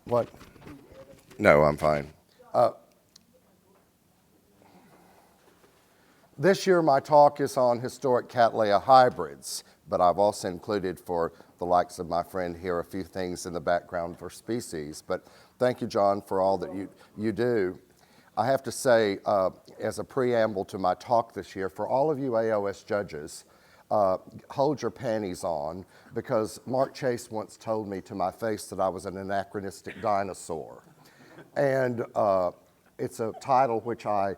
What? No, I'm fine. This year my talk is on historic Cattleya hybrids, but I've also included for the likes of my friend here a few things in the background for species. But thank you, John, for all that you do. I have to say, as a preamble to my talk this year, for all of you AOS judges, hold your panties on, because Mark Chase once told me to my face that I was an anachronistic dinosaur. And it's a title which I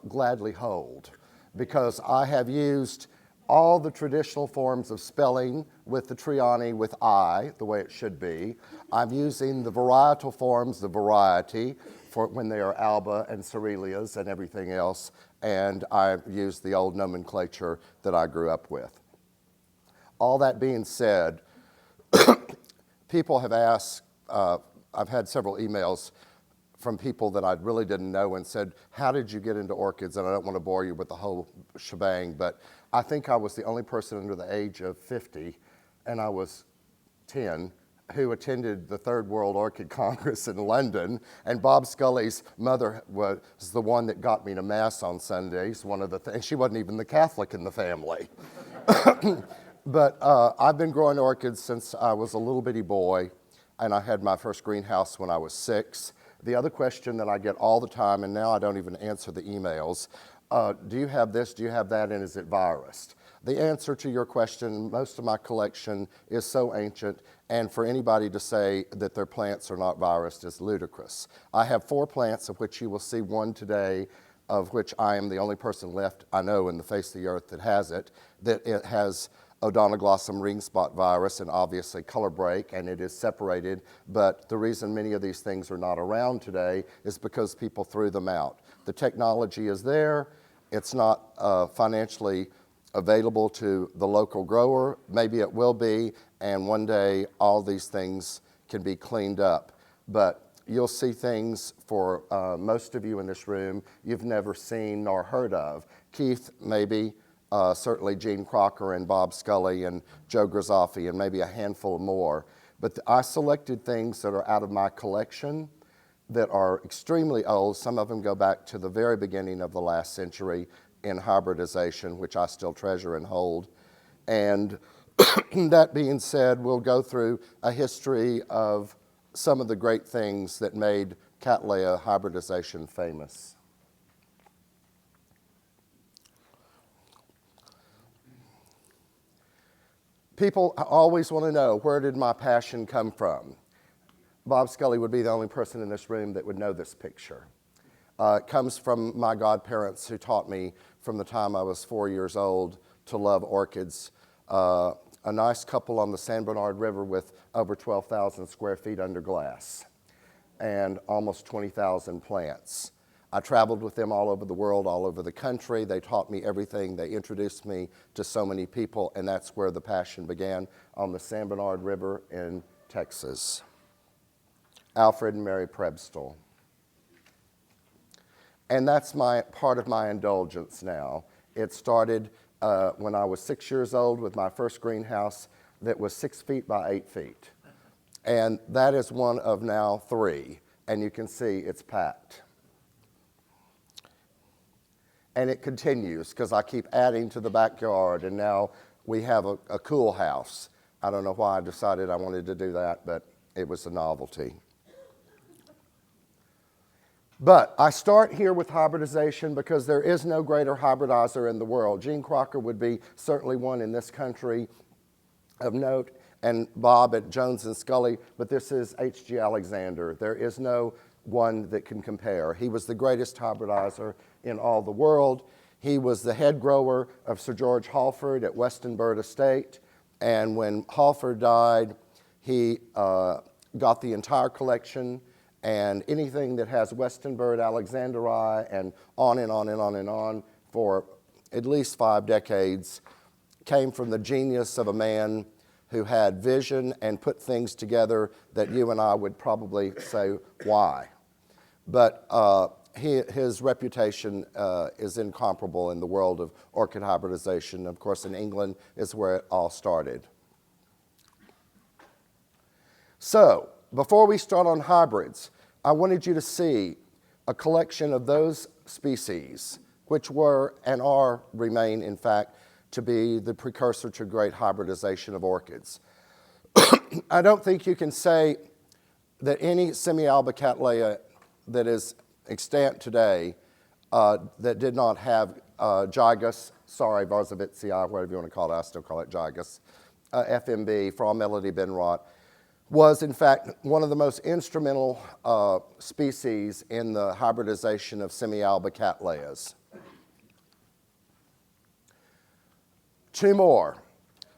gladly hold, because I have used all the traditional forms of spelling with the Triani with I, the way it should be. I'm using the varietal forms, the variety, for when they are Alba and Cerelias and everything else, and I've used the old nomenclature that I grew up with. All that being said, people have asked, I've had several emails from people that I really didn't know and said, how did you get into orchids? And I don't want to bore you with the whole shebang, but I think I was the only person under the age of 50, and I was 10, who attended the Third World Orchid Congress in London, and Bob Scully's mother was the one that got me to Mass on Sundays, and she wasn't even the Catholic in the family. But I've been growing orchids since I was a little bitty boy, and I had my first greenhouse when I was 6. The other question that I get all the time, and now I don't even answer the emails, do you have this, do you have that, and is it virused? The answer to your question, most of my collection is so ancient, and for anybody to say that their plants are not virused is ludicrous. I have 4 plants, of which you will see one today, of which I am the only person left, I know, in the face of the earth that has it, that it has odontoglossum ringspot virus and obviously color break, and it is separated, but the reason many of these things are not around today is because people threw them out. The technology is there, it's not financially available to the local grower, maybe it will be, and one day all these things can be cleaned up. But you'll see things for most of you in this room you've never seen nor heard of. Keith, maybe, certainly Gene Crocker and Bob Scully and Joe Grisaffi and maybe a handful more. But I selected things that are out of my collection that are extremely old. Some of them go back to the very beginning of the last century in hybridization, which I still treasure and hold. And that being said, we'll go through a history of some of the great things that made Cattleya hybridization famous. People always want to know, where did my passion come from? Bob Scully would be the only person in this room that would know this picture. It comes from my godparents, who taught me from the time I was 4 years old to love orchids. A nice couple on the San Bernard River with over 12,000 square feet under glass and almost 20,000 plants. I traveled with them all over the world, all over the country. They taught me everything. They introduced me to so many people, and that's where the passion began, on the San Bernard River in Texas. Alfred and Mary Prebstall. And that's part of my indulgence now. It started when I was 6 years old with my first greenhouse that was 6 feet by 8 feet. And that is one of now 3, and you can see it's packed. And it continues, because I keep adding to the backyard, and now we have a cool house. I don't know why I decided I wanted to do that, but it was a novelty. But I start here with hybridization because there is no greater hybridizer in the world. Gene Crocker would be certainly one in this country of note, and Bob at Jones and Scully, but this is HG Alexander. There is no one that can compare. He was the greatest hybridizer in all the world. He was the head grower of Sir George Halford at Westonbirt Estate, and when Halford died, he got the entire collection, and anything that has Westonbirt, Alexander I, and on and on and on and on for at least 5 decades came from the genius of a man who had vision and put things together that you and I would probably say, why? But his reputation is incomparable in the world of orchid hybridization. Of course, in England is where it all started. So, before we start on hybrids, I wanted you to see a collection of those species which were and remain, in fact, to be the precursor to great hybridization of orchids. I don't think you can say that any semi-alba Cattleya that is extant today that did not have Gigas, Varsovitzi, whatever you want to call it, I still call it Gigas, FMB, Frau Melody Benrot, was in fact one of the most instrumental species in the hybridization of semi-alba Cattleyas. Two more,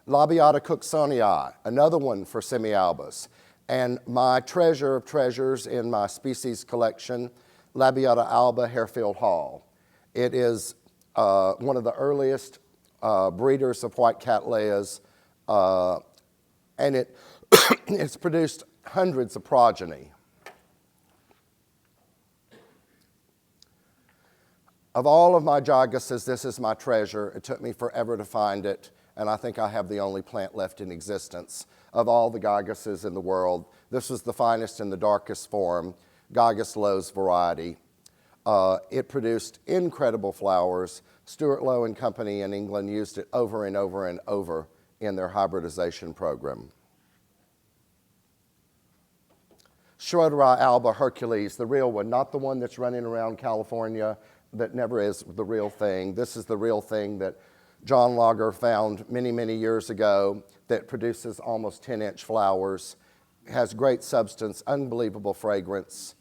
Labiata cooksonii, another one for semi-albas. And my treasure of treasures in my species collection, Labiata alba Harefield Hall. It is one of the earliest breeders of white Cattleyas, and it's produced hundreds of progeny. Of all of my Gigases, this is my treasure. It took me forever to find it, and I think I have the only plant left in existence. Of all the Gigases in the world, this was the finest and the darkest form, Gigas Lowe's variety. It produced incredible flowers. Stuart Lowe and Company in England used it over and over and over in their hybridization program. Schroederi Alba Hercules, the real one, not the one that's running around California that never is the real thing. This is the real thing that John Lager found many, many years ago that produces almost 10-inch flowers, has great substance, unbelievable fragrance,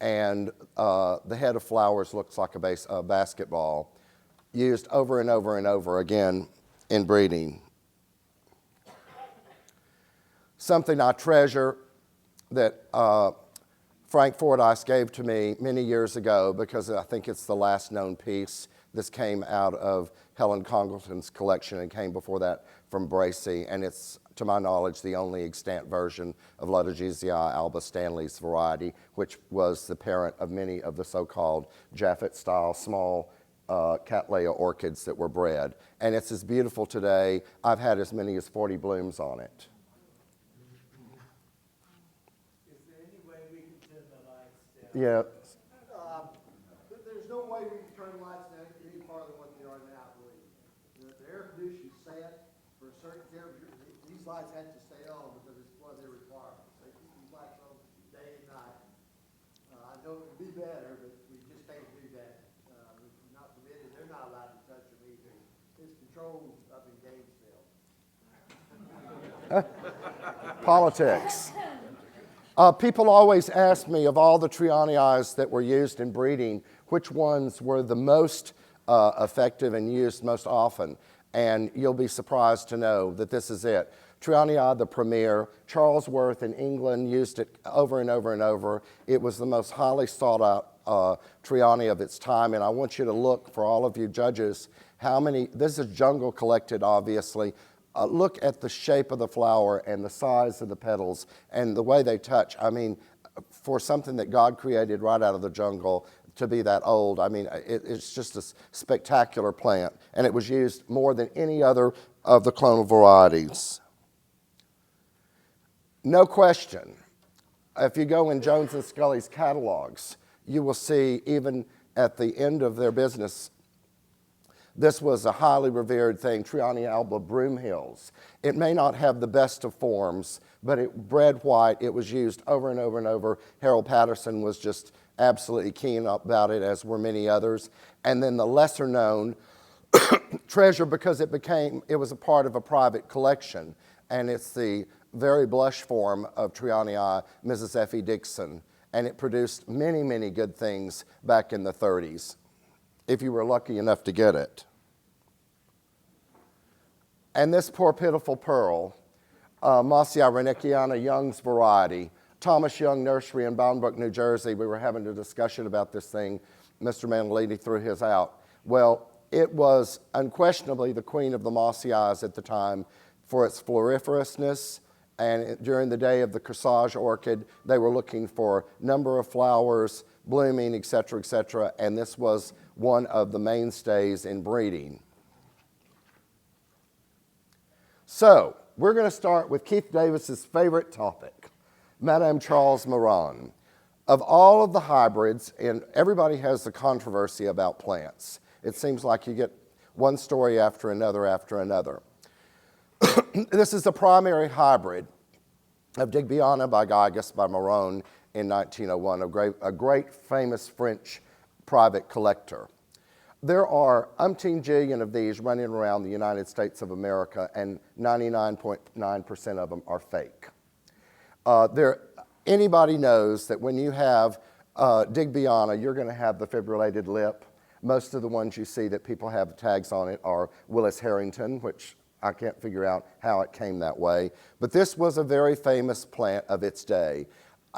and the head of flowers looks like a basketball, used over and over and over again in breeding. Something I treasure that Frank Fordyce gave to me many years ago because I think it's the last known piece. This came out of Helen Congleton's collection and came before that from Bracy, and it's, to my knowledge, the only extant version of Lodogezii alba Stanley's variety, which was the parent of many of the so-called Jaffet-style small Cattleya orchids that were bred. And it's as beautiful today. I've had as many as 40 blooms on it. Is there any way we can turn the lights down? Yeah. There's no way we can turn the lights down any farther than what they are now, I believe. The air conditioning set for a certain temperature, these lights have to stay on because it's one of their requirements. They keep these lights on day and night. I know it would be better, but we just can't do that. We're not permitted. They're not allowed to touch them either. It's controlled up in Gainesville. Politics. People always ask me, of all the Trianiis that were used in breeding, which ones were the most effective and used most often. And you'll be surprised to know that this is it. Triani, the premier. Charles Worth in England used it over and over and over. It was the most highly sought out Triani of its time. And I want you to look, for all of you judges, how many, this is jungle collected, obviously. Look at the shape of the flower and the size of the petals and the way they touch. I mean, for something that God created right out of the jungle to be that old, I mean, it's just a spectacular plant. And it was used more than any other of the clonal varieties. No question, if you go in Jones and Scully's catalogs, you will see even at the end of their business, this was a highly revered thing, Triani alba Broom Hills. It may not have the best of forms, but it bred white. It was used over and over and over. Harold Patterson was just absolutely keen about it, as were many others. And then the lesser known treasure, because it was a part of a private collection, and it's the very blush form of Trianii, Mrs. Effie Dixon, and it produced many, many good things back in the 30s, if you were lucky enough to get it. And this poor pitiful pearl, Massey Reneckiana Young's variety, Thomas Young Nursery in Bound Brook, New Jersey. We were having a discussion about this thing. Mr. Manalini threw his out. Well, it was unquestionably the queen of the Mossiais at the time for its floriferousness. And during the day of the corsage orchid, they were looking for number of flowers, blooming, et cetera, and this was one of the mainstays in breeding. So, we're going to start with Keith Davis's favorite topic, Madame Charles Moran. Of all of the hybrids, and everybody has the controversy about plants. It seems like you get one story after another after another. This is the primary hybrid of Digby Honor by Gygas by Moran in 1901, a great famous French private collector. There are umpteen jillion of these running around the United States of America, and 99.9% of them are fake. Anybody knows that when you have Digby Honor, you're going to have the fibrillated lip. Most of the ones you see that people have tags on it are Willis Harrington, which I can't figure out how it came that way. But this was a very famous plant of its day.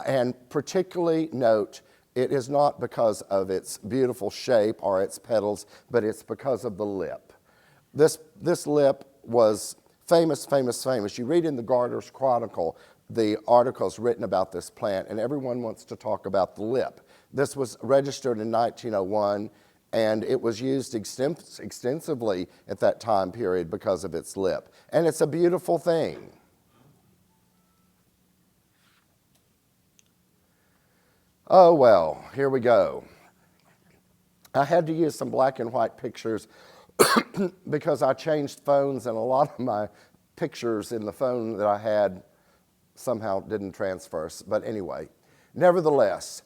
And particularly note, it is not because of its beautiful shape or its petals, but it's because of the lip. This lip was famous. You read in the Garter's Chronicle the articles written about this plant, and everyone wants to talk about the lip. This was registered in 1901, and it was used extensively at that time period because of its lip. And it's a beautiful thing. Oh well, here we go. I had to use some black and white pictures because I changed phones, and a lot of my pictures in the phone that I had somehow didn't transfer. But anyway, nevertheless,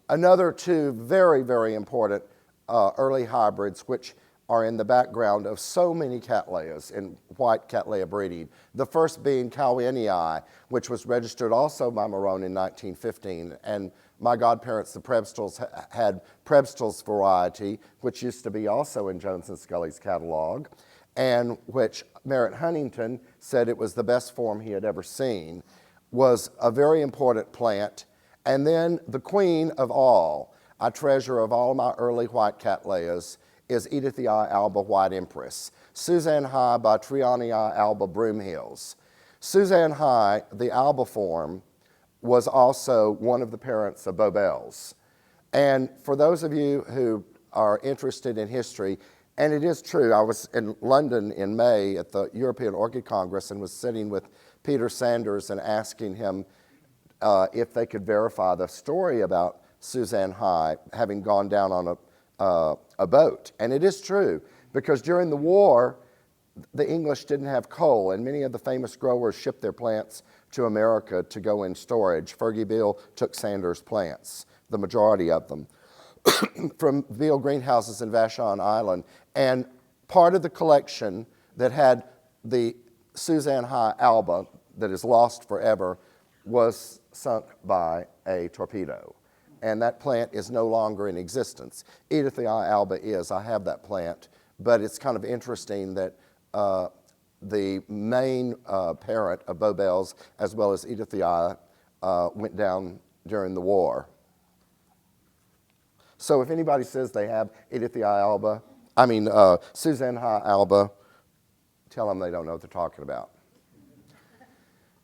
another two very important early hybrids which are in the background of so many Cattleyas in white Cattleya breeding. The first being Cattleya, which was registered also by Moran in 1915. And my godparents, the Prebstals, had Prebstals variety, which used to be also in Jones and Scully's catalog, and which Merritt Huntington said it was the best form he had ever seen, was a very important plant. And then the queen of all, a treasure of all my early white Cattleyas, is Edithii Alba White Empress, Suzanne High by Triani Alba Broom Hills. Suzanne High, the Alba form, was also one of the parents of Bobel's. And for those of you who are interested in history, and it is true, I was in London in May at the European Orchid Congress and was sitting with Peter Sanders and asking him if they could verify the story about Suzanne High having gone down on a boat. And it is true, because during the war, the English didn't have coal, and many of the famous growers shipped their plants to America to go in storage. Fergie Beale took Sanders' plants, the majority of them, from Beale greenhouses in Vashon Island. And part of the collection that had the Suzanne High Alba, that is lost forever, was sunk by a torpedo. And that plant is no longer in existence. Edithii Alba is, I have that plant, but it's kind of interesting that the main parent of Bobel's, as well as Edithii, went down during the war. So if anybody says they have Suzanne High Alba, tell them they don't know what they're talking about.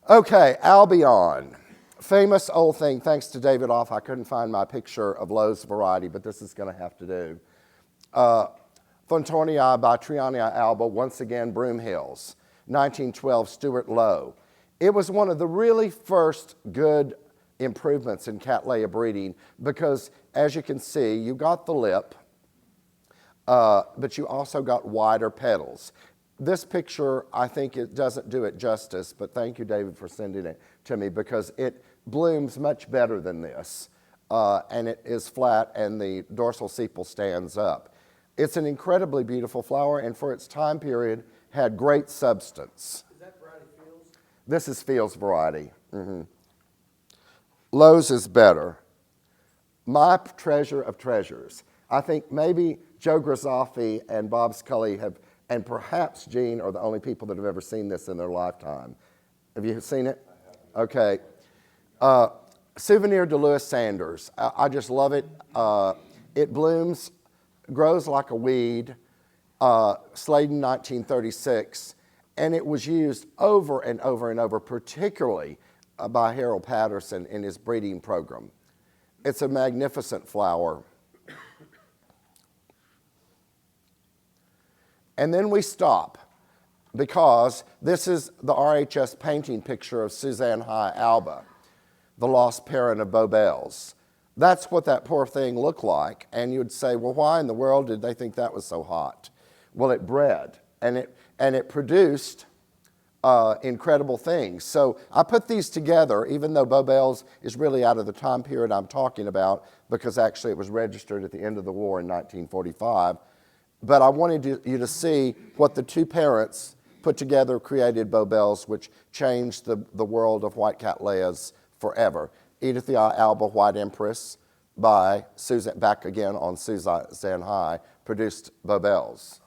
Okay, Albion. Famous old thing, thanks to David Off, I couldn't find my picture of Lowe's variety, but this is going to have to do. Fontornii by Triani Alba, once again, Broom Hills. 1912, Stuart Lowe. It was one of the really first good improvements in Cattleya breeding because, as you can see, you got the lip, but you also got wider petals. This picture, I think it doesn't do it justice, but thank you, David, for sending it to me because it blooms much better than this, and it is flat and the dorsal sepal stands up. It's an incredibly beautiful flower, and for its time period, had great substance. Is that variety Fields? This is Fields variety. Mm-hmm. Lowe's is better. My treasure of treasures. I think maybe Joe Grisaffi and Bob Scully have, and perhaps Gene, are the only people that have ever seen this in their lifetime. Have you seen it? Okay. Souvenir de Louis Sanders. I just love it. It blooms, grows like a weed, Sladen 1936, and it was used over and over and over, particularly by Harold Patterson in his breeding program. It's a magnificent flower. And then we stop because this is the RHS painting picture of Suzanne High Alba, the lost parent of Bobel's. That's what that poor thing looked like. And you'd say, well, why in the world did they think that was so hot? Well, it bred, and it produced incredible things. So I put these together, even though Bobel's is really out of the time period I'm talking about, because actually it was registered at the end of the war in 1945. But I wanted you to see what the two parents put together created Bobel's, which changed the world of white Cattleyas forever. Cattleya Alba White Empress by Susan, back again on Suzanne High, produced Bobel's.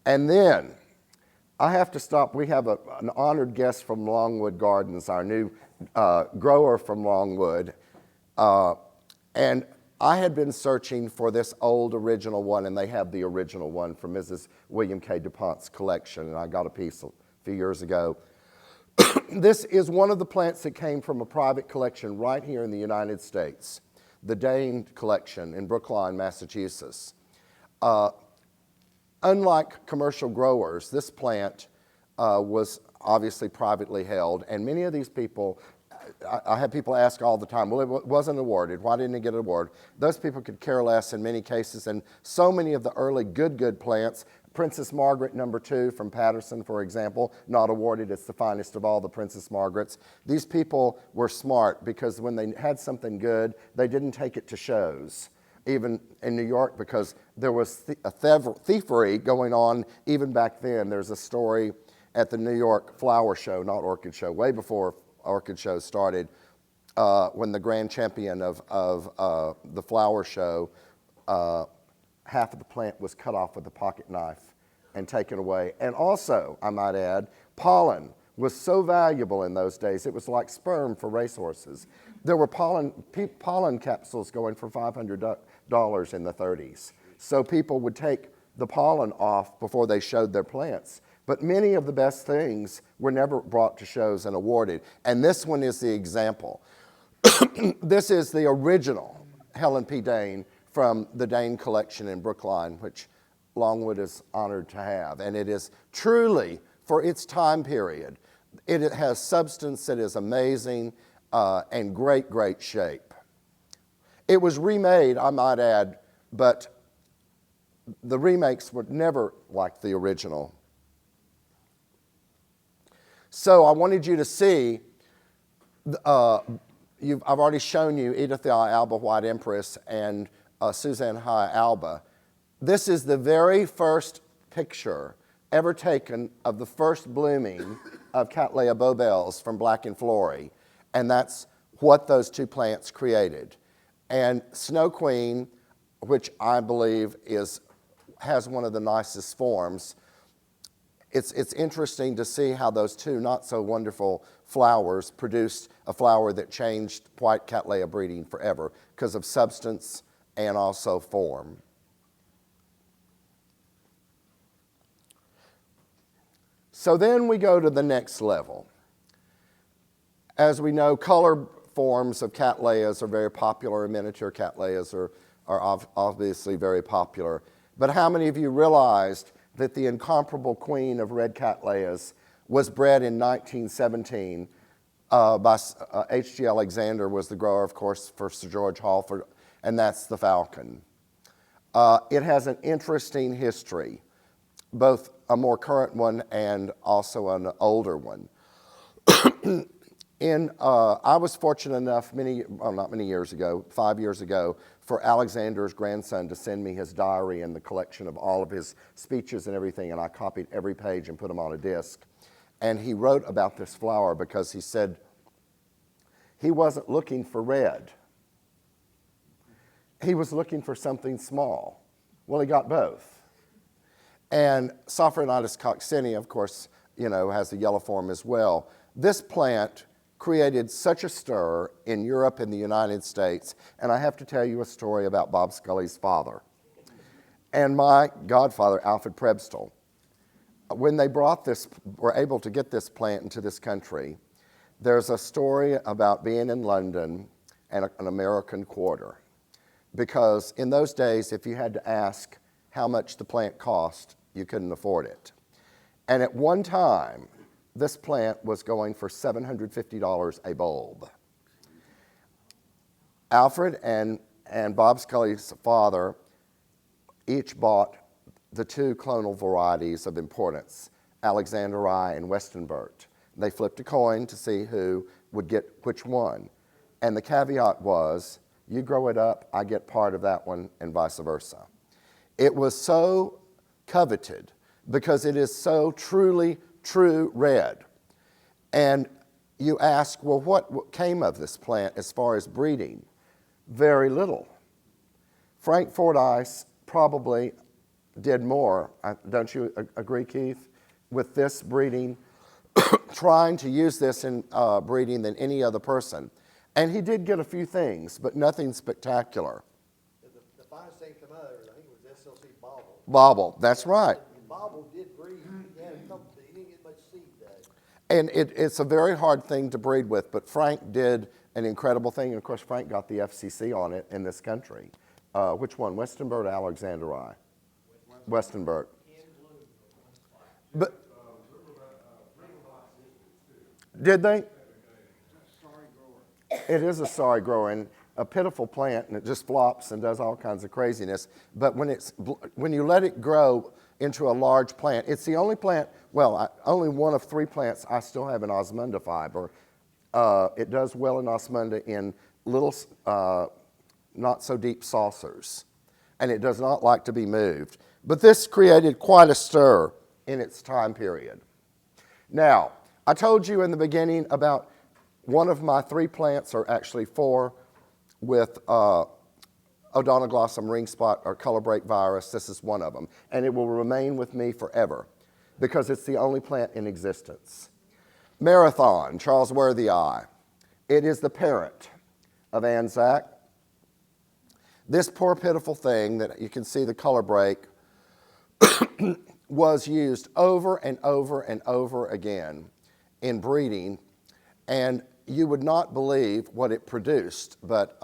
And then I have to stop. We have an honored guest from Longwood Gardens, our new grower from Longwood. And I had been searching for this old original one, and they have the original one from Mrs. William K. DuPont's collection, and I got a piece a few years ago. This is one of the plants that came from a private collection right here in the United States, the Dane collection in Brookline, Massachusetts. Unlike commercial growers, this plant was obviously privately held, and many of these people, I have people ask all the time, well, it wasn't awarded. Why didn't it get an award? Those people could care less in many cases, and so many of the early good plants, Princess Margaret #2 from Patterson, for example, not awarded. It's the finest of all the Princess Margarets. These people were smart because when they had something good, they didn't take it to shows, even in New York, because there was a thievery going on even back then. There's a story at the New York Flower Show, not Orchid Show, way before Orchid Show started, when the grand champion of the flower show, half of the plant was cut off with a pocket knife and taken away. And also, I might add, pollen was so valuable in those days. It was like sperm for racehorses. There were pollen capsules going for $500 in the 30s. So people would take the pollen off before they showed their plants. But many of the best things were never brought to shows and awarded. And this one is the example. This is the original Helen P. Dane from the Dane collection in Brookline, which Longwood is honored to have. And it is truly, for its time period, it has substance that is amazing and great shape. It was remade, I might add, but the remakes were never like the original. So I wanted you to see, I've already shown you Cattleya Alba White Empress and Suzanne High Alba. This is the very first picture ever taken of the first blooming of Cattleya Bobel's from Black and Flory, and that's what those two plants created. And Snow Queen, which I believe has one of the nicest forms. It's interesting to see how those two not so wonderful flowers produced a flower that changed white Cattleya breeding forever because of substance and also form. So then we go to the next level. As we know, color forms of Cattleyas are very popular, and miniature Cattleyas are obviously very popular. But how many of you realized that the incomparable queen of red Cattleyas was bred in 1917 by HG Alexander was the grower, of course, for Sir George Halford, and that's the falcon. It has an interesting history, both a more current one and also an older one. I was fortunate enough not many years ago, 5 years ago, for Alexander's grandson to send me his diary and the collection of all of his speeches and everything, and I copied every page and put them on a disc. And he wrote about this flower because he said he wasn't looking for red. He was looking for something small. Well, he got both. And Sophronitis coccinea, of course, has a yellow form as well. This plant created such a stir in Europe and the United States, and I have to tell you a story about Bob Scully's father and my godfather, Alfred Prebstel. When they were able to get this plant into this country, There's a story about being in London and an American quarter, because in those days, if you had to ask how much the plant cost, you couldn't afford it. And at one time, this plant was going for $750 a bulb. Alfred and Bob Scully's father each bought the two clonal varieties of importance, Alexander I and Westonbirt. They flipped a coin to see who would get which one. And the caveat was, you grow it up, I get part of that one, and vice versa. It was so coveted because it is so truly true red. And you ask, well, what came of this plant as far as breeding? Very little. Frank Fordyce probably did more, don't you agree, Keith, with this breeding, trying to use this in breeding than any other person. And he did get a few things, but nothing spectacular. The finest thing come out of it, I think it was SLC Bobble. Bobble, that's right. And Bobble did breed, he didn't get much seed though. And it's a very hard thing to breed with, but Frank did an incredible thing. And of course, Frank got the FCC on it in this country. Which one? Westonbirt or Alexander I? Westonbirt. But did they? It is a sorry grower and a pitiful plant, and it just flops and does all kinds of craziness. But when you let it grow into a large plant, it's the only plant, well, only one of three plants I still have in osmunda fiber. It does well in osmunda in little, not so deep saucers, and it does not like to be moved. But this created quite a stir in its time period. Now, I told you in the beginning about one of my three plants, or actually four, with odontoglossum ringspot or color break virus. This is one of them, and it will remain with me forever because it's the only plant in existence. Marathon, Charles Worthy I. It is the parent of Anzac. This poor pitiful thing that you can see the color break was used over and over and over again in breeding, and you would not believe what it produced, but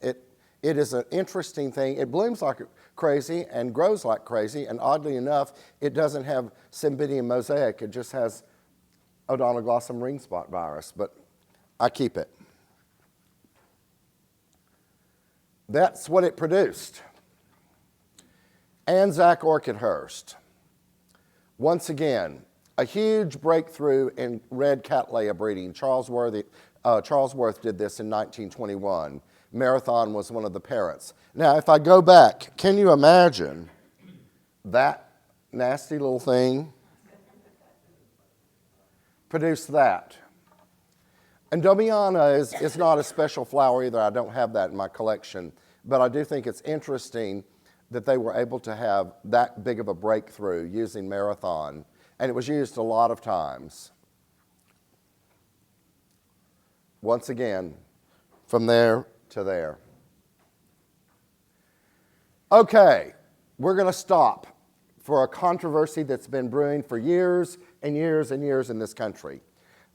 it is an interesting thing. It blooms like crazy and grows like crazy, and oddly enough, it doesn't have Cymbidium mosaic, it just has odontoglossum ringspot virus, but I keep it. That's what it produced. Anzac Orchidhurst. Once again, a huge breakthrough in red Cattleya breeding. Charles Worth did this in 1921. Marathon was one of the parents. Now, if I go back, can you imagine that nasty little thing produced that? And Domiana is not a special flower either. I don't have that in my collection. But I do think it's interesting that they were able to have that big of a breakthrough using Marathon. And it was used a lot of times. Once again, from there to there. Okay, we're going to stop for a controversy that's been brewing for years and years and years in this country.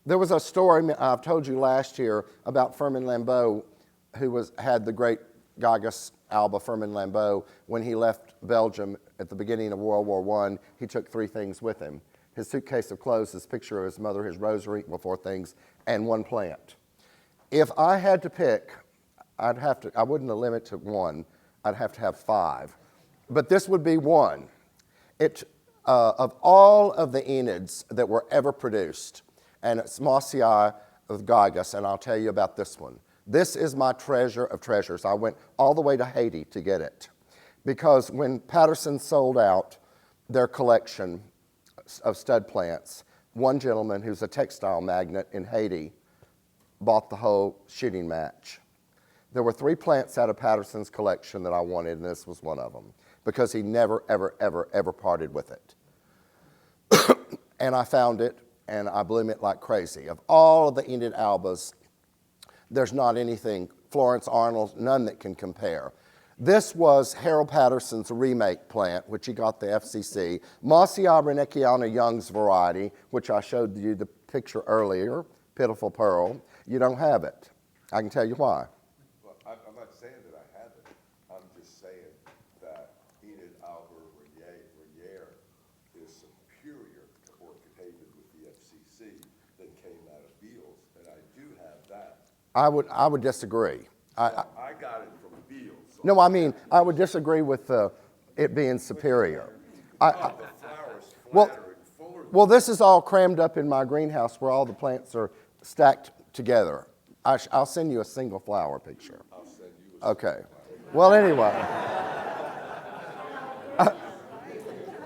There was a story I've told you last year about Firmin Lambeau, who had the great Gigas Alba Firmin Lambeau. When he left Belgium at the beginning of World War I, he took three things with him. His suitcase of clothes, his picture of his mother, his rosary, well, four things, and one plant. If I had to pick, I wouldn't limit to one, I'd have to have five. But this would be one. Of all of the Eneids that were ever produced, and it's Massey of Gigas, and I'll tell you about this one. This is my treasure of treasures. I went all the way to Haiti to get it. Because when Patterson sold out their collection of stud plants, one gentleman who's a textile magnate in Haiti bought the whole shooting match. There were three plants out of Patterson's collection that I wanted, and this was one of them, because he never, ever, ever, ever parted with it. And I found it, and I bloom it like crazy. Of all of the Enid Albas, there's not anything, Florence Arnold, none that can compare. This was Harold Patterson's remake plant, which he got the FCC. Massey Reneckiana Young's variety, which I showed you the picture earlier. pitiful pearl, you don't have it. I can tell you why. Well, I'm not saying that I have it. I'm just saying that Enid Alba Renier is superior to Orchid Haven with the FCC that came out of Beals, and I do have that. I would disagree. I got it from Beals. So No, I mean, I would disagree with it being superior. the flowers Well- flatter and fuller. Well, this is all crammed up in my greenhouse where all the plants are stacked together. I'll send you a single flower picture. I'll send you a Okay. Well, anyway.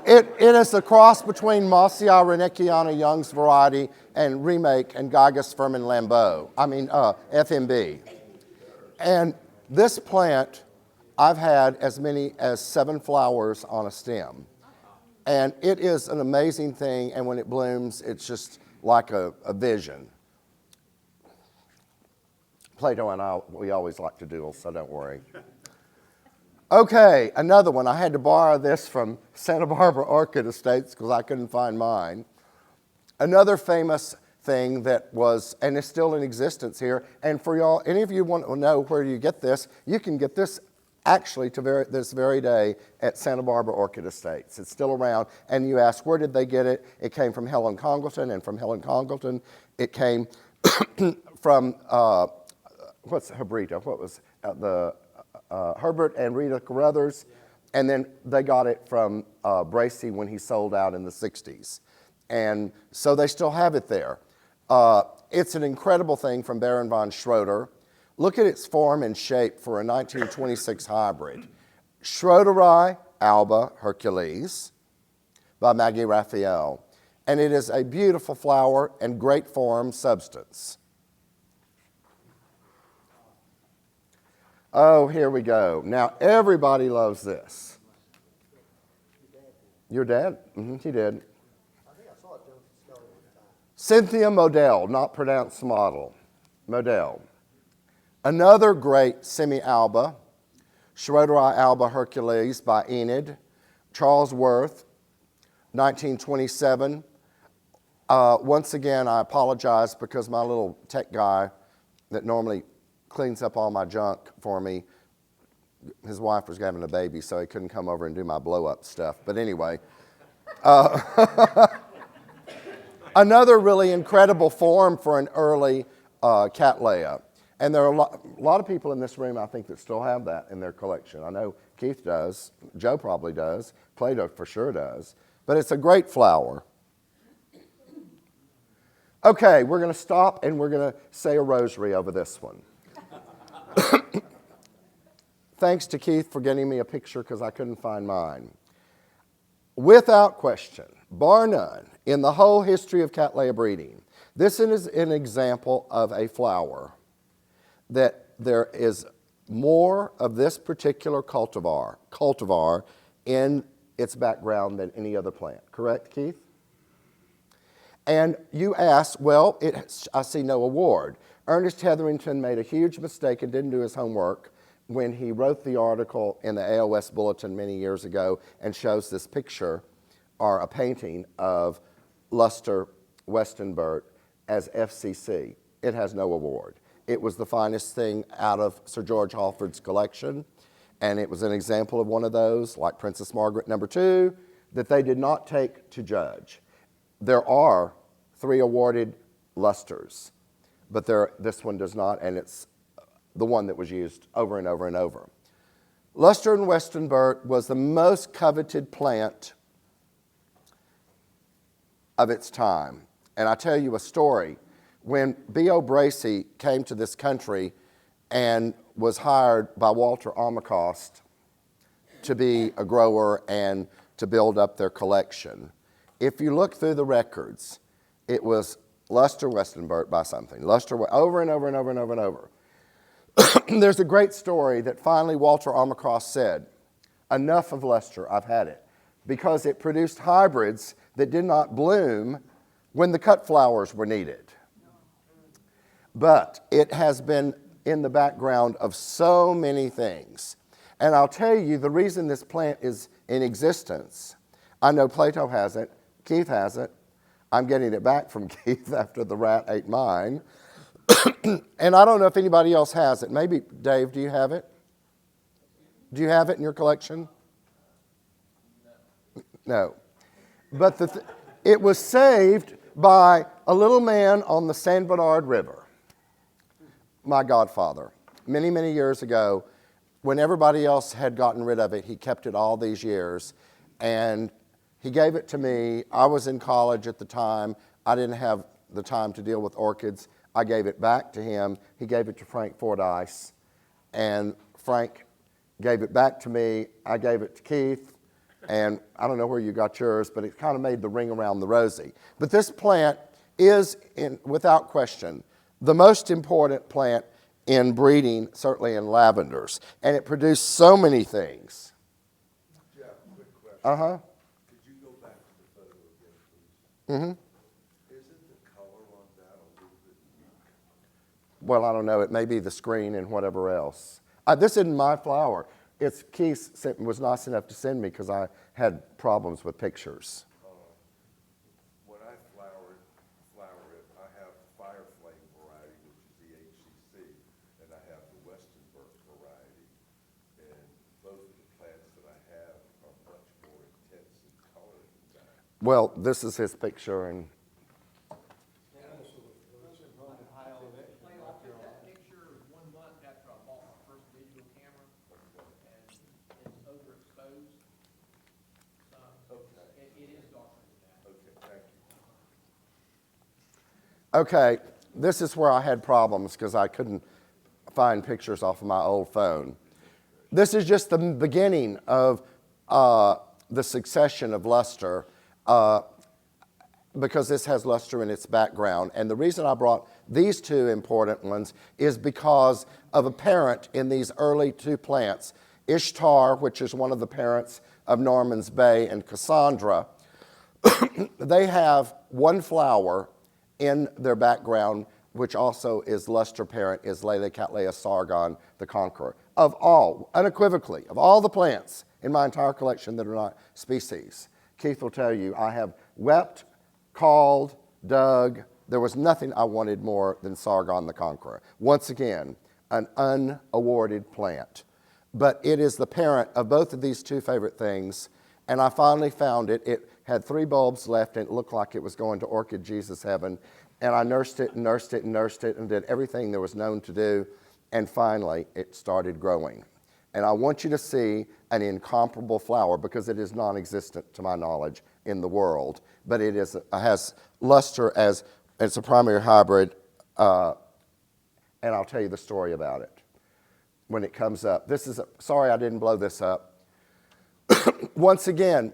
It is a cross between Massey Reneckiana Young's variety and Remake and Gigas Furman Lambeau. FMB. And this plant, I've had as many as 7 flowers on a stem. And it is an amazing thing, and when it blooms, it's just like a vision. Plato and I, we always like to duel, so don't worry. Okay, another one. I had to borrow this from Santa Barbara Orchid Estates because I couldn't find mine. Another famous thing that was, and is still in existence here, and for y'all, any of you want to know where you get this, you can get this actually to this very day at Santa Barbara Orchid Estates. It's still around, and you ask, where did they get it? It came from Helen Congleton, and from Helen Congleton, it came from, what's Hebrita? What was Herbert and Rita Carruthers, and then they got it from Bracy when he sold out in the 60s. And so they still have it there. It's an incredible thing from Baron von Schroeder. Look at its form and shape for a 1926 hybrid. Schroederi Alba Hercules by Maggie Raphael. And it is a beautiful flower and great form substance. Oh, here we go. Now, everybody loves this. Your dad? Mm-hmm, he did. I think I saw it Jones Scully one time. Cynthia Modell, not pronounced model. Modell. Another great semi-alba, Schroederi Alba Hercules by Enid. Charles Worth, 1927. Once again, I apologize because my little tech guy that normally cleans up all my junk for me, his wife was having a baby, so he couldn't come over and do my blow-up stuff. But anyway, another really incredible form for an early Cattleya. And there are a lot of people in this room, I think, that still have that in their collection. I know Keith does. Joe probably does. Plato for sure does. But it's a great flower. Okay, we're going to stop and we're going to say a rosary over this one. Thanks to Keith for getting me a picture because I couldn't find mine. Without question, bar none, in the whole history of Cattleya breeding, this is an example of a flower that there is more of this particular cultivar in its background than any other plant. Correct, Keith? And you ask, well, I see no award. Ernest Hetherington made a huge mistake and didn't do his homework when he wrote the article in the AOS Bulletin many years ago and shows this picture or a painting of Luster Westonbirt as FCC. It has no award. It was the finest thing out of Sir George Halford's collection, and it was an example of one of those, like Princess Margaret No. 2, that they did not take to judge. There are 3 awarded Lusters, but this one does not, and it's the one that was used over and over and over. Luster and Westonbirt was the most coveted plant of its time. And I tell you a story. When B.O. Bracy came to this country and was hired by Walter Almacost to be a grower and to build up their collection, if you look through the records, it was Luster Westonbirt by something. Luster over and over and over and over and over. There's a great story that finally Walter Almacost said, enough of Luster, I've had it, because it produced hybrids that did not bloom when the cut flowers were needed. But it has been in the background of so many things. And I'll tell you the reason this plant is in existence. I know Plato has it, Keith has it, I'm getting it back from Keith after the rat ate mine. And I don't know if anybody else has it. Maybe, Dave, do you have it? Do you have it in your collection? No. But it was saved by a little man on the San Bernard River, my godfather. Many, many years ago, when everybody else had gotten rid of it, he kept it all these years. And he gave it to me. I was in college at the time. I didn't have the time to deal with orchids. I gave it back to him. He gave it to Frank Fordyce. And Frank gave it back to me. I gave it to Keith. And I don't know where you got yours, but it kind of made the ring around the rosy. But this plant is, without question, the most important plant in breeding, certainly in lavenders. And it produced so many things. Jeff, quick question. Uh-huh. Could you go back to the photo again, please? Mm-hmm. Isn't the color on that a little bit weak? Well, I don't know. It may be the screen and whatever else. This isn't my flower. It's Keith was nice enough to send me because I had problems with pictures. When I flower it, I have the Fire Flame variety, which is the HCC, and I have the Westonbirt variety. And both of the plants that I have are much more intense in color than that. Well, this is his picture, and I took that picture 1 month after I bought my first digital camera, and it's overexposed. So it is darker than that. Okay, thank you. okay, this is where I had problems because I couldn't find pictures off of my old phone. This is just the beginning of the succession of luster because this has luster in its background. And the reason I brought these two important ones is because of a parent in these early two plants, Ishtar, which is one of the parents of Norman's Bay, and Cassandra. They have one flower in their background, which also is luster parent, is Cattleya Sargon, the Conqueror. Of all, unequivocally, of all the plants in my entire collection that are not species, Keith will tell you, I have wept, called, dug. There was nothing I wanted more than Sargon the Conqueror. Once again, an unawarded plant. But it is the parent of both of these two favorite things, and I finally found it. It had 3 bulbs left, and it looked like it was going to Orchid Jesus heaven. And I nursed it and nursed it and nursed it and did everything there was known to do, and finally it started growing. And I want you to see an incomparable flower because it is non-existent to my knowledge in the world, but it has luster as it's a primary hybrid, and I'll tell you the story about it when it comes up. Sorry I didn't blow this up. Once again,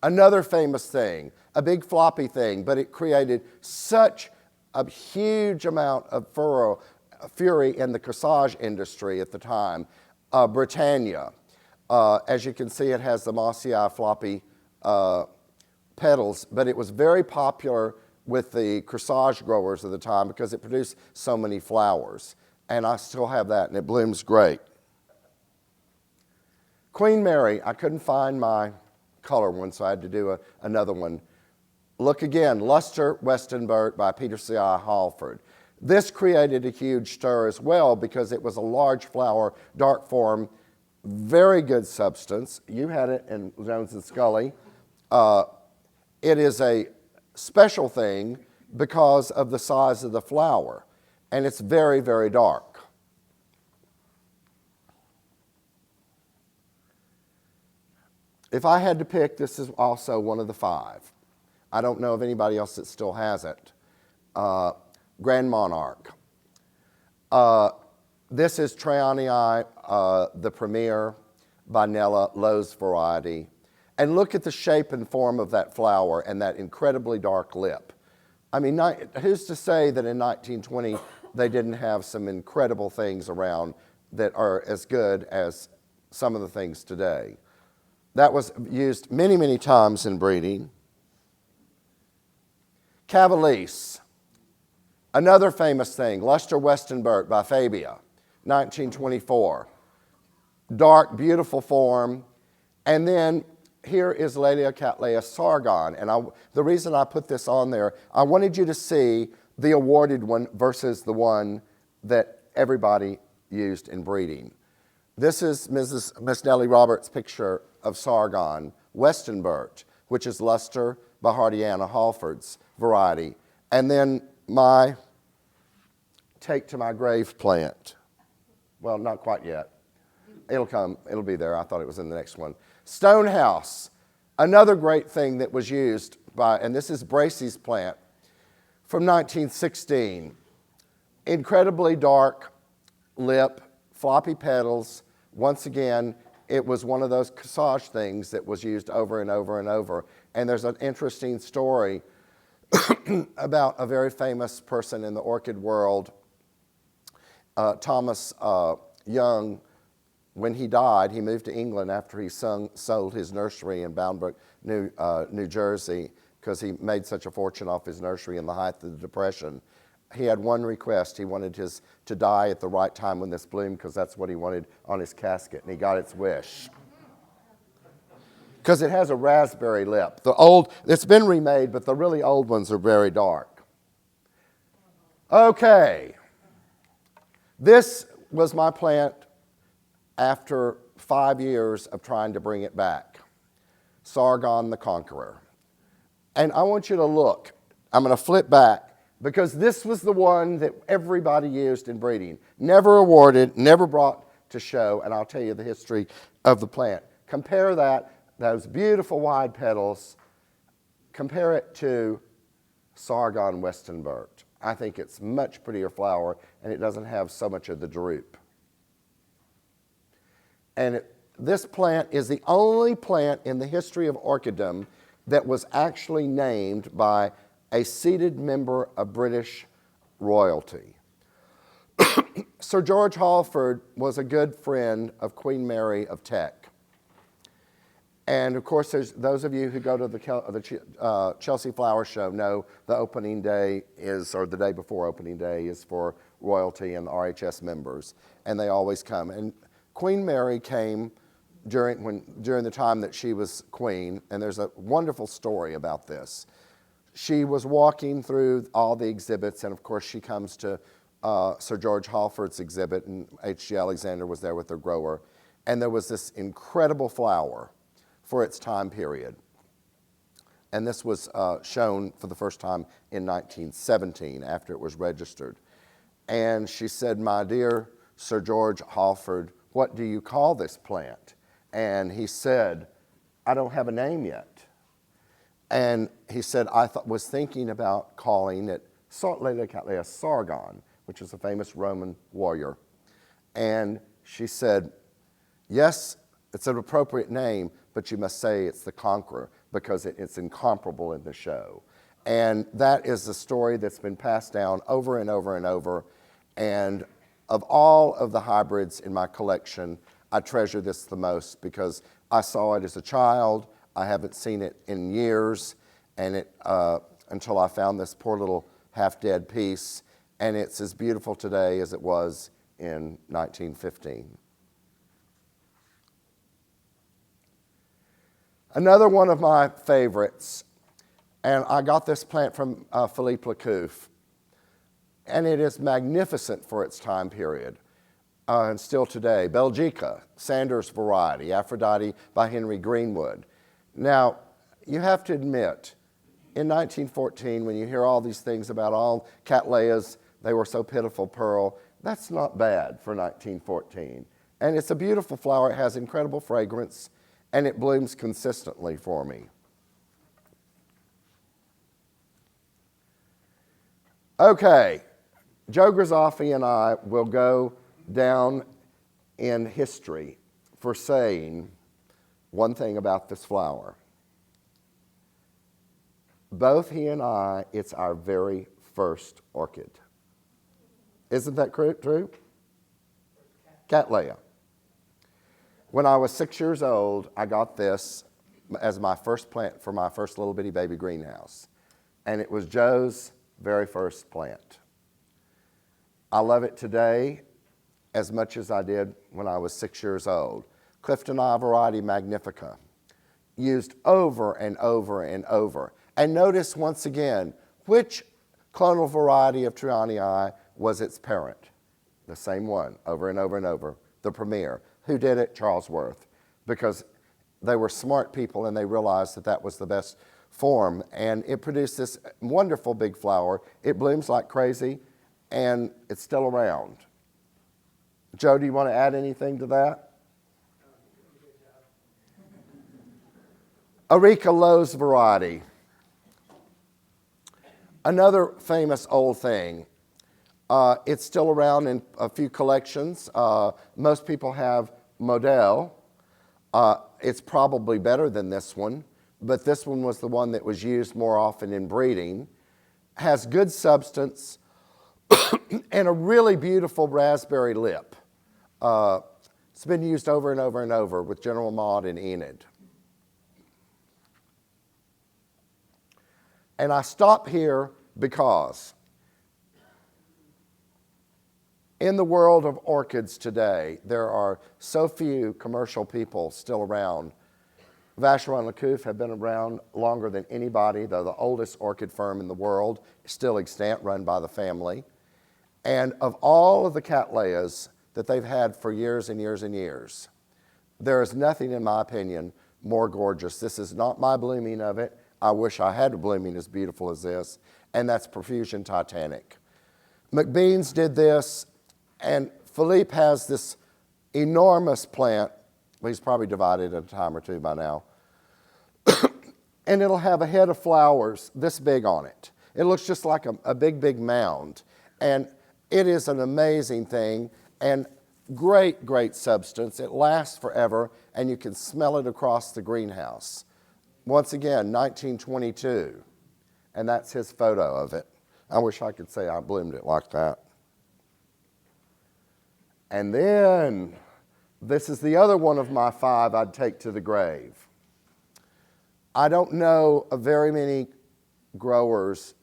another famous thing, a big floppy thing, but it created such a huge amount of fury in the corsage industry at the time. Britannia, as you can see, it has the Massey floppy petals, but it was very popular with the corsage growers of the time because it produced so many flowers. And I still have that, and it blooms great. Queen Mary, I couldn't find my color one, so I had to do another one. Look again, Luster Westonbirt by Peter C.I. Halford. This created a huge stir as well because it was a large flower, dark form, very good substance. You had it in Jones and Scully. It is a special thing because of the size of the flower, and it's very, very dark. If I had to pick, this is also one of the 5. I don't know of anybody else that still has it. Grand Monarch. This is Triani, the premier by Nella Lowe's variety. And look at the shape and form of that flower and that incredibly dark lip. I mean, who's to say that in 1920 they didn't have some incredible things around that are as good as some of the things today? That was used many, many times in breeding. Cattleya, another famous thing, Luster Westonbirt by Fabia, 1924. Dark, beautiful form. And then here is Cattleya Sargon. And the reason I put this on there, I wanted you to see the awarded one versus the one that everybody used in breeding. This is Miss Nellie Roberts' picture of Sargon Westonbirt, which is Luster Bahardiana Halford's variety. And then my take to my grave plant. Well, not quite yet. It'll come, it'll be there. I thought it was in the next one. Stonehouse, another great thing that was used by, and this is Bracey's plant from 1916. Incredibly dark lip, floppy petals. Once again, it was one of those cassage things that was used over and over and over. And there's an interesting story about a very famous person in the orchid world, Thomas Young. When he died, he moved to England after he sold his nursery in Boundbrook, New Jersey, because he made such a fortune off his nursery in the height of the Depression. He had one request. He wanted to die at the right time when this bloomed, because that's what he wanted on his casket, and he got its wish. Because it has a raspberry lip. It's been remade, but the really old ones are very dark. Okay. This was my plant after 5 years of trying to bring it back. Sargon the Conqueror. And I want you to look. I'm going to flip back, because this was the one that everybody used in breeding. Never awarded, never brought to show, and I'll tell you the history of the plant. Compare those beautiful wide petals, compare it to Sargon Westonbirt. I think it's much prettier flower, and it doesn't have so much of the droop. And this plant is the only plant in the history of orchidom that was actually named by a seated member of British royalty. Sir George Halford was a good friend of Queen Mary of Teck. And of course, there's those of you who go to the Chelsea Flower Show know the opening day is, or the day before opening day is for royalty and the RHS members, and they always come. And Queen Mary came during the time that she was queen, and there's a wonderful story about this. She was walking through all the exhibits, and of course she comes to Sir George Halford's exhibit, and HG Alexander was there with their grower, and there was this incredible flower for its time period. And this was shown for the first time in 1917 after it was registered. And she said, "My dear Sir George Halford, what do you call this plant?" And he said, "I don't have a name yet." And he said, "I was thinking about calling it Cattleya Sargon, which is a famous Roman warrior." And she said, "Yes, it's an appropriate name, but you must say it's the Conqueror, because it's incomparable in the show." And that is a story that's been passed down over and over and over. And of all of the hybrids in my collection, I treasure this the most, because I saw it as a child. I haven't seen it in years, and until I found this poor little half-dead piece, and it's as beautiful today as it was in 1915. Another one of my favorites, and I got this plant from Philippe Lecouf, and it is magnificent for its time period, and still today. Belgica, Sanders variety, Aphrodite by Henry Greenwood. Now, you have to admit, in 1914, when you hear all these things about all Cattleyas, they were so pitiful, Pearl, that's not bad for 1914. And it's a beautiful flower. It has incredible fragrance, and it blooms consistently for me. Okay, Joe Grisaffi and I will go down in history for saying one thing about this flower. Both he and I, it's our very first orchid. Isn't that true? Cattleya. When I was 6 years old, I got this as my first plant for my first little bitty baby greenhouse. And it was Joe's very first plant. I love it today as much as I did when I was 6 years old. Clifton I variety Magnifica used over and over and over. And notice once again, which clonal variety of Triani was its parent? The same one, over and over and over, the premier. Who did it? Charles Worth, because they were smart people and they realized that that was the best form. And it produced this wonderful big flower. It blooms like crazy, and it's still around. Joe, do you want to add anything to that? Areca Lowe's variety. Another famous old thing. It's still around in a few collections. Most people have Model. It's probably better than this one, but this one was the one that was used more often in breeding. Has good substance and a really beautiful raspberry lip. It's been used over and over and over with General Maud and Enid. And I stop here because in the world of orchids today, there are so few commercial people still around. Vacheron Lecouf have been around longer than anybody. They're the oldest orchid firm in the world, still extant, run by the family. And of all of the Cattleyas that they've had for years and years and years, there is nothing, in my opinion, more gorgeous. This is not my blooming of it. I wish I had a blooming as beautiful as this, and that's Profusion Titanic. McBean's did this, and Philippe has this enormous plant. Well, he's probably divided at a time or two by now. And it'll have a head of flowers this big on it. It looks just like a big, big mound. And it is an amazing thing, and great, great substance. It lasts forever, and you can smell it across the greenhouse. Once again, 1922, and that's his photo of it. I wish I could say I bloomed it like that. And then, this is the other one of my 5 I'd take to the grave. I don't know of very many growers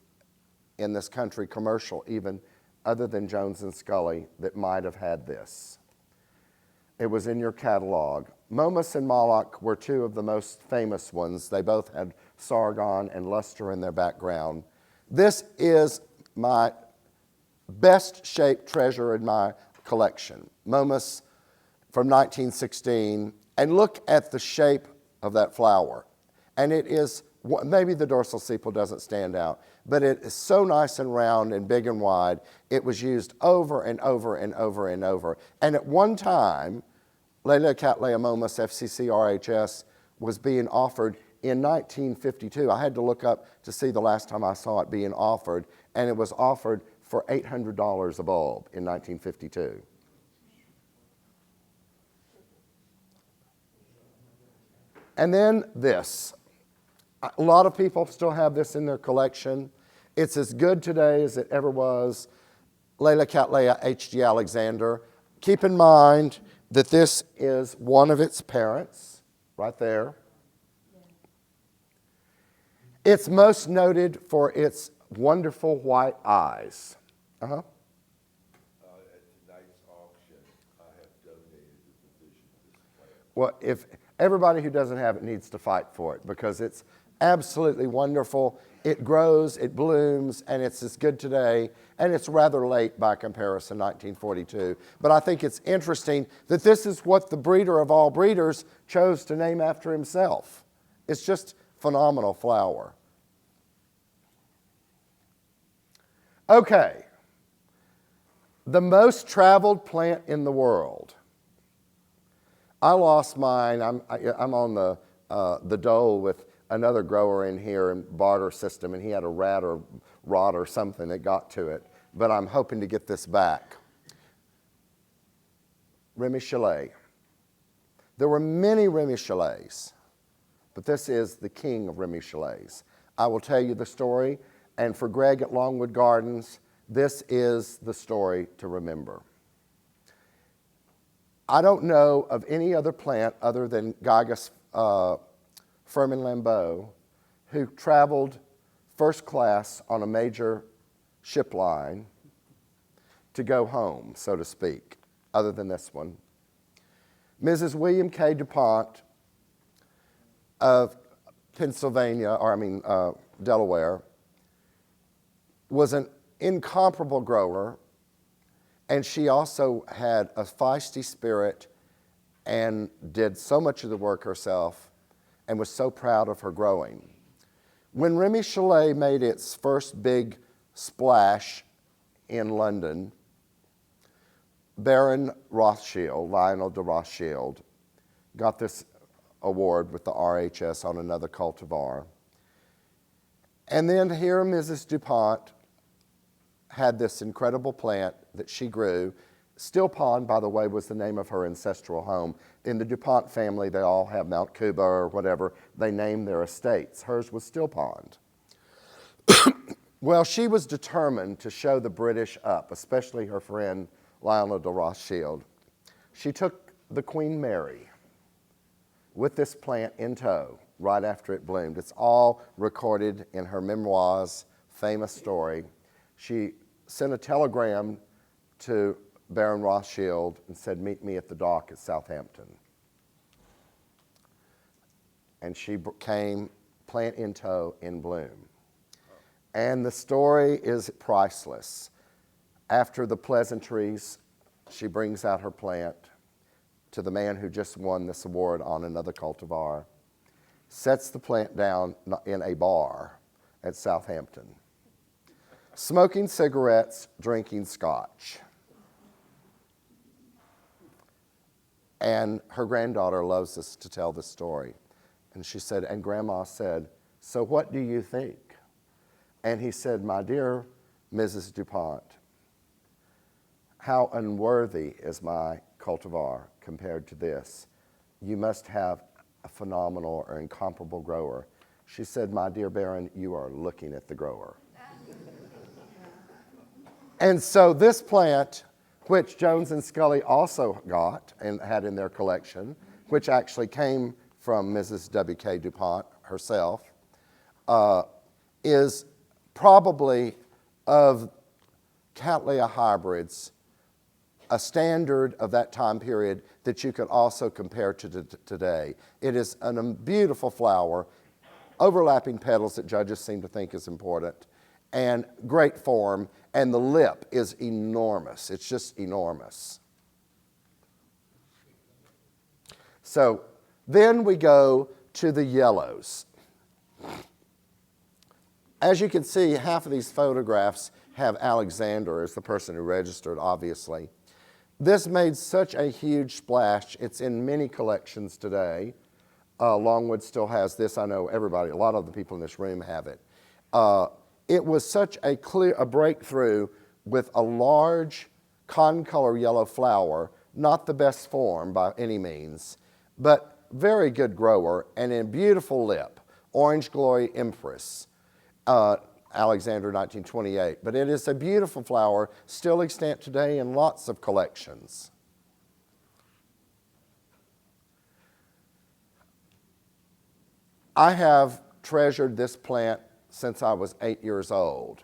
in this country, commercial even, other than Jones and Scully, that might have had this. It was in your catalog. Momus and Moloch were 2 of the most famous ones. They both had Sargon and luster in their background. This is my best shaped treasure in my collection. Momus from 1916. And look at the shape of that flower. And it is, maybe the dorsal sepal doesn't stand out, but it is so nice and round and big and wide. It was used over and over and over and over. And at one time, Cattleya Cattleya Momus FCC RHS was being offered in 1952. I had to look up to see the last time I saw it being offered, and it was offered for $800 a bulb in 1952. And then this. A lot of people still have this in their collection. It's as good today as it ever was. Cattleya HG Alexander. Keep in mind that this is one of its parents, right there. It's most noted for its wonderful white eyes. At tonight's auction, I have donated the division of this plant. Well, if everybody who doesn't have it needs to fight for it, because it's absolutely wonderful. It grows, it blooms, and it's as good today, and it's rather late by comparison, 1942. But I think it's interesting that this is what the breeder of all breeders chose to name after himself. It's just phenomenal flower. Okay, the most traveled plant in the world. I lost mine. I'm on the dole with another grower in here in barter system, and he had a rat or rot or something that got to it. But I'm hoping to get this back. Remy Chalet. There were many Remy Chalets, but this is the king of Remy Chalets. I will tell you the story, and for Greg at Longwood Gardens, this is the story to remember. I don't know of any other plant other than Gygas Firmin Lambeau who traveled first class on a major ship line to go home, so to speak, other than this one. Mrs. William K. DuPont of Pennsylvania, Delaware, was an incomparable grower, and she also had a feisty spirit and did so much of the work herself and was so proud of her growing. When Remy Chalet made its first big splash in London, Baron Rothschild, Lionel de Rothschild, got this award with the RHS on another cultivar. And then here Mrs. DuPont had this incredible plant that she grew. Still Pond, by the way, was the name of her ancestral home. In the DuPont family, they all have Mount Cuba or whatever. They name their estates. Hers was Still Pond. Well, she was determined to show the British up, especially her friend Lionel de Rothschild. She took the Queen Mary with this plant in tow right after it bloomed. It's all recorded in her memoirs, famous story. She sent a telegram to Baron Rothschild and said, meet me at the dock at Southampton. And she came, plant in tow, in bloom. And the story is priceless. After the pleasantries, she brings out her plant to the man who just won this award on another cultivar, sets the plant down in a bar at Southampton, smoking cigarettes, drinking scotch. And her granddaughter loves us to tell this story. And she said, and Grandma said, so what do you think? And he said, my dear Mrs. DuPont, how unworthy is my cultivar compared to this? You must have a phenomenal or incomparable grower. She said, my dear Baron, you are looking at the grower. And so this plant, which Jones and Scully also got and had in their collection, which actually came from Mrs. W.K. DuPont herself, is probably of Cattleya hybrids a standard of that time period that you could also compare to today. It is a beautiful flower, overlapping petals that judges seem to think is important, and great form, and the lip is enormous. It's just enormous. So then we go to the yellows. As you can see, half of these photographs have Alexander as the person who registered, obviously. This made such a huge splash. It's in many collections today. Longwood still has this. I know everybody, a lot of the people in this room have it. It was such a breakthrough with a large concolor yellow flower, not the best form by any means, but very good grower and a beautiful lip. Orange Glory Empress, Alexander 1928. But it is a beautiful flower, still extant today in lots of collections. I have treasured this plant since I was 8 years old.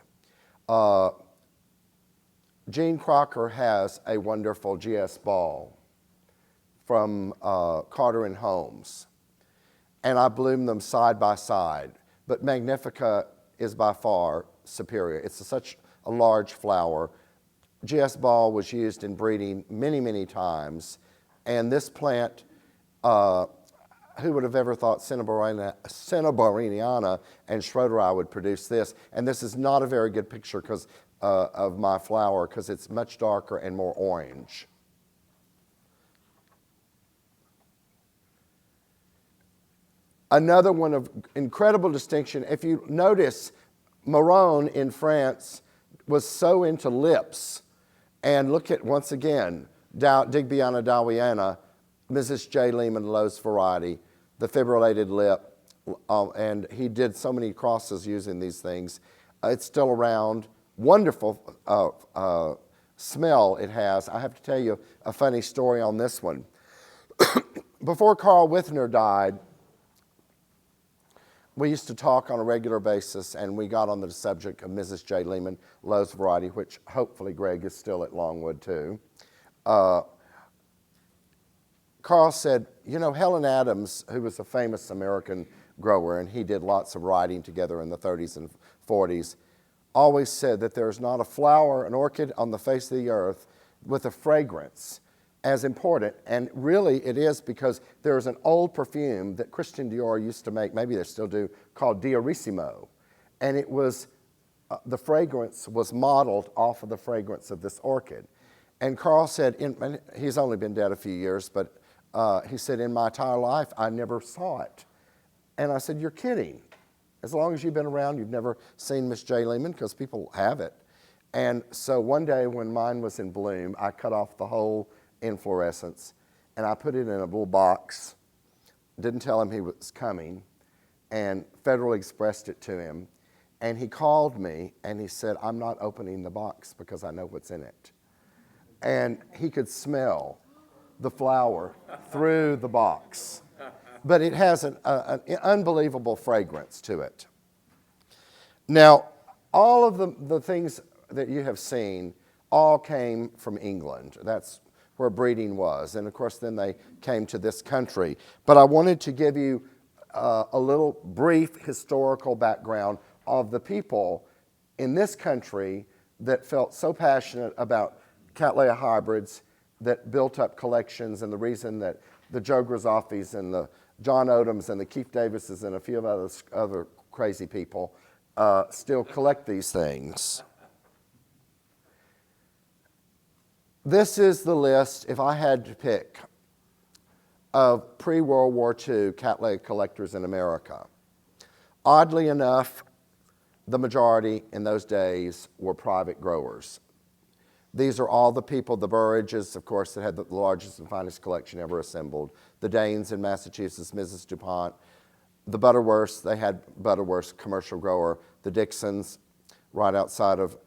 Gene Crocker has a wonderful GS ball from Carter and Holmes, and I bloom them side by side. But Magnifica is by far superior. It's such a large flower. GS ball was used in breeding many, many times, and this plant, who would have ever thought Cinnabariniana and Schroederi would produce this? And this is not a very good picture because of my flower, because it's much darker and more orange. Another one of incredible distinction, if you notice, Maron in France was so into lips. And look at, once again, Digby Honor Dowiana, Mrs. J. Lehman Lowe's variety, the fibrillated lip, and he did so many crosses using these things. It's still around. Wonderful smell it has. I have to tell you a funny story on this one. Before Carl Withner died, we used to talk on a regular basis, and we got on the subject of Mrs. J. Lehman Lowe's variety, which hopefully Greg is still at Longwood too. Carl said, you know, Helen Adams, who was a famous American grower, and he did lots of writing together in the 30s and 40s, always said that there's not a flower, an orchid on the face of the earth with a fragrance as important. And really it is, because there's an old perfume that Christian Dior used to make, maybe they still do, called Diorissimo. And it was, the fragrance was modeled off of the fragrance of this orchid. And Carl said, and he's only been dead a few years, but he said, in my entire life, I never saw it. And I said, you're kidding. As long as you've been around, you've never seen Miss J. Lehman, because people have it. And so one day when mine was in bloom, I cut off the whole inflorescence, and I put it in a little box, didn't tell him he was coming, and Federal Expressed it to him. And he called me, and he said, I'm not opening the box because I know what's in it. And he could smell the flower through the box. But it has an unbelievable fragrance to it. Now, all of the things that you have seen all came from England. That's where breeding was. And of course, then they came to this country. But I wanted to give you a little brief historical background of the people in this country that felt so passionate about Cattleya hybrids, that built up collections, and the reason that the Joe Grizoffis and the John Odoms and the Keith Davises and a few of other crazy people still collect these things. This is the list, if I had to pick, of pre-World War II Cattleya collectors in America. Oddly enough, the majority in those days were private growers. These are all the people, the Burridges, of course, that had the largest and finest collection ever assembled. The Danes in Massachusetts, Mrs. DuPont. The Butterworths, they had Butterworths, commercial grower. The Dixons, right outside of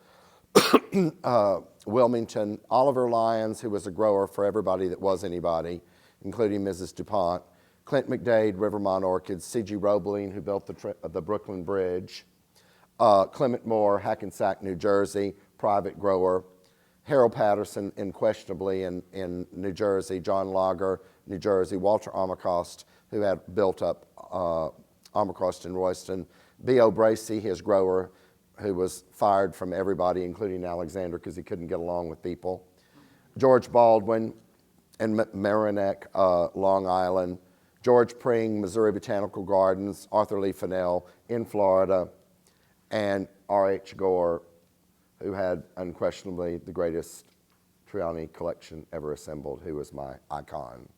Wilmington. Oliver Lyons, who was a grower for everybody that was anybody, including Mrs. DuPont. Clint McDade, Rivermont Orchids. C.G. Roebling, who built the Brooklyn Bridge. Clement Moore, Hackensack, New Jersey, private grower. Harold Patterson, unquestionably in New Jersey. John Lager, New Jersey. Walter Armacost, who had built up Armacost in Royston. B.O. Bracey, his grower, who was fired from everybody, including Alexander, because he couldn't get along with people. George Baldwin in Merrimack, Long Island. George Pring, Missouri Botanical Gardens. Arthur Lee Fennell in Florida. And R.H. Gore, who had unquestionably the greatest Triani collection ever assembled, who was my icon.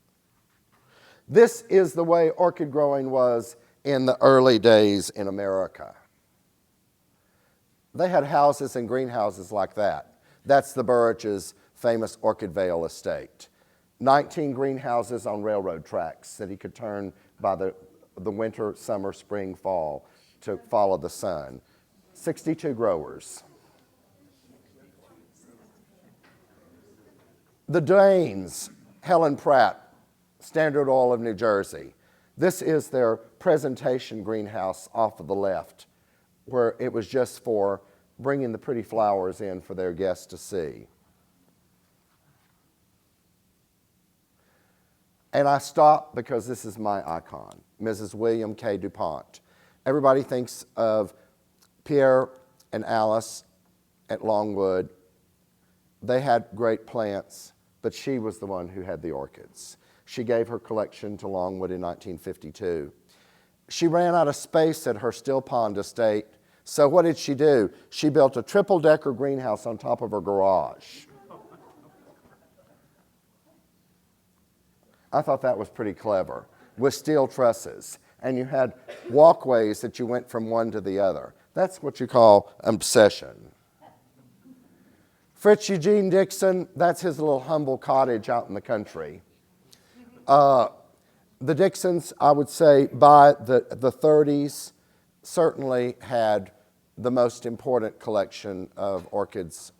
This is the way orchid growing was in the early days in America. They had houses and greenhouses like that. That's the Burridge's famous Orchid Vale estate. 19 greenhouses on railroad tracks that he could turn by the winter, summer, spring, fall to follow the sun. 62 growers. The Danes, Helen Pratt, Standard Oil of New Jersey. This is their presentation greenhouse off of the left, where it was just for bringing the pretty flowers in for their guests to see. And I stop because this is my icon, Mrs. William K. DuPont. Everybody thinks of Pierre and Alice at Longwood. They had great plants, but she was the one who had the orchids. She gave her collection to Longwood in 1952. She ran out of space at her Still Pond estate, so what did she do? She built a triple-decker greenhouse on top of her garage. I thought that was pretty clever, with steel trusses, and you had walkways that you went from one to the other. That's what you call obsession. Fritz Eugene Dixon, that's his little humble cottage out in the country. The Dixons, I would say, by the 30s, certainly had the most important collection of orchids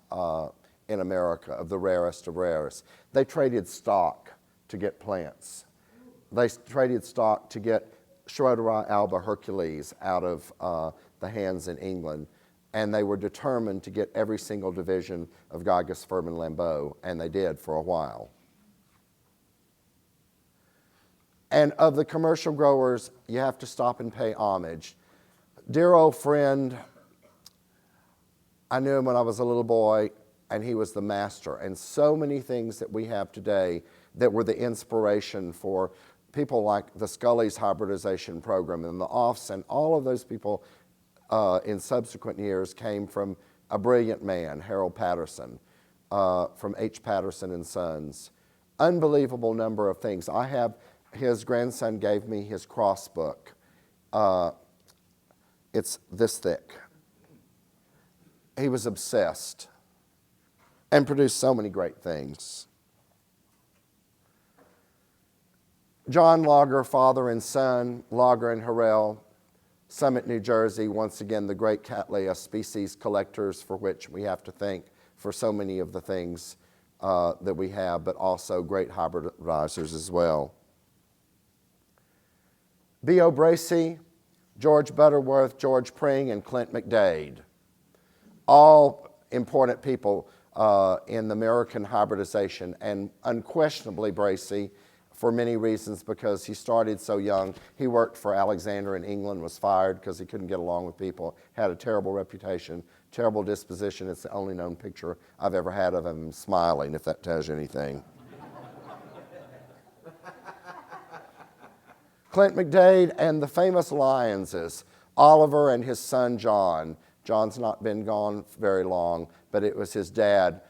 in America, of the rarest of rares. They traded stock to get plants. They traded stock to get Schroederi Alba Hercules out of the hands in England, and they were determined to get every single division of Gigas Furman Lambeau, and they did for a while. And of the commercial growers, you have to stop and pay homage. Dear old friend, I knew him when I was a little boy, and he was the master. And so many things that we have today that were the inspiration for people like the Scully's hybridization program and the Offs, and all of those people in subsequent years came from a brilliant man, Harold Patterson, from H. Patterson and Sons. Unbelievable number of things. His grandson gave me his cross book. It's this thick. He was obsessed and produced so many great things. John Lager, father and son, Lager and Harrell, Summit, New Jersey, once again the great Cattleya species collectors, for which we have to thank for so many of the things that we have, but also great hybridizers as well. B.O. Bracey, George Butterworth, George Pring, and Clint McDade. All important people in the American hybridization, and unquestionably Bracey, for many reasons, because he started so young. He worked for Alexander in England, was fired because he couldn't get along with people, had a terrible reputation, terrible disposition. It's the only known picture I've ever had of him smiling, if that tells you anything. Clint McDade and the famous Lionses, Oliver and his son John. John's not been gone very long, but it was his dad,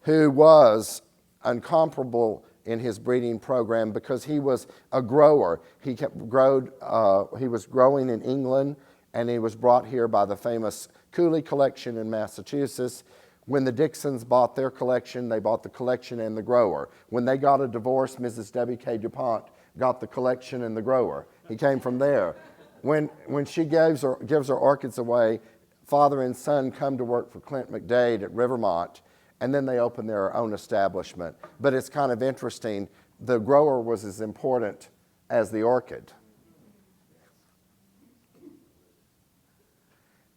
who was incomparable in his breeding program because he was a grower. He was growing in England, and he was brought here by the famous Cooley Collection in Massachusetts. When the Dixons bought their collection, they bought the collection and the grower. When they got a divorce, Mrs. W. K. DuPont got the collection and the grower. He came from there. When she gives her orchids away, father and son come to work for Clint McDade at Rivermont, and then they open their own establishment. But it's kind of interesting. The grower was as important as the orchid.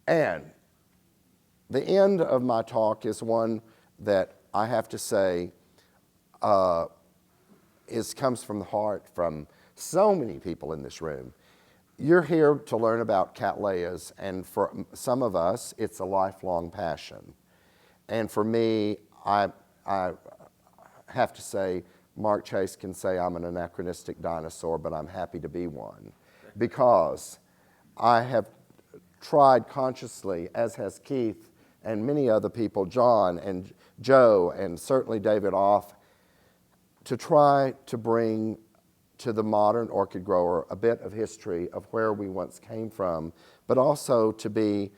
And the end of my talk is one that I have to say comes from the heart, from so many people in this room. You're here to learn about Cattleyas, and for some of us, it's a lifelong passion. And for me, I have to say, Mark Chase can say I'm an anachronistic dinosaur, but I'm happy to be one, because I have tried consciously, as has Keith and many other people, John and Joe, and certainly David Off, to try to bring to the modern orchid grower a bit of history of where we once came from, but also to be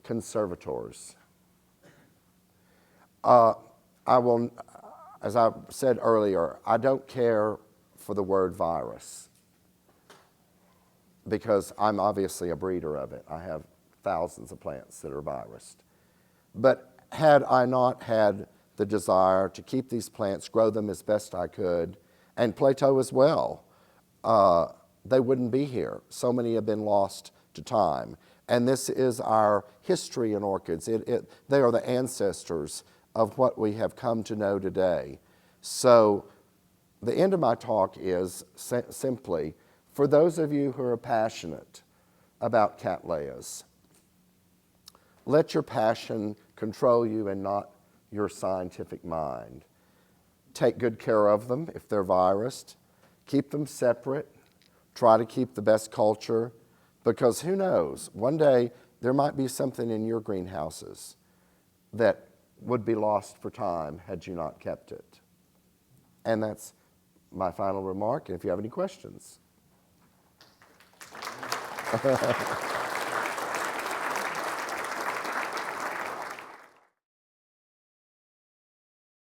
conservators. I will, as I said earlier, I don't care for the word virus, because I'm obviously a breeder of it. I have thousands of plants that are virused. But had I not had the desire to keep these plants, grow them as best I could, and Plato as well, they wouldn't be here. So many have been lost to time. And this is our history in orchids. They are the ancestors of what we have come to know today. So the end of my talk is simply, for those of you who are passionate about Cattleyas, let your passion control you and not your scientific mind. Take good care of them if they're virused. Keep them separate. Try to keep the best culture, because who knows, one day there might be something in your greenhouses that would be lost for time had you not kept it. And that's my final remark, and if you have any questions.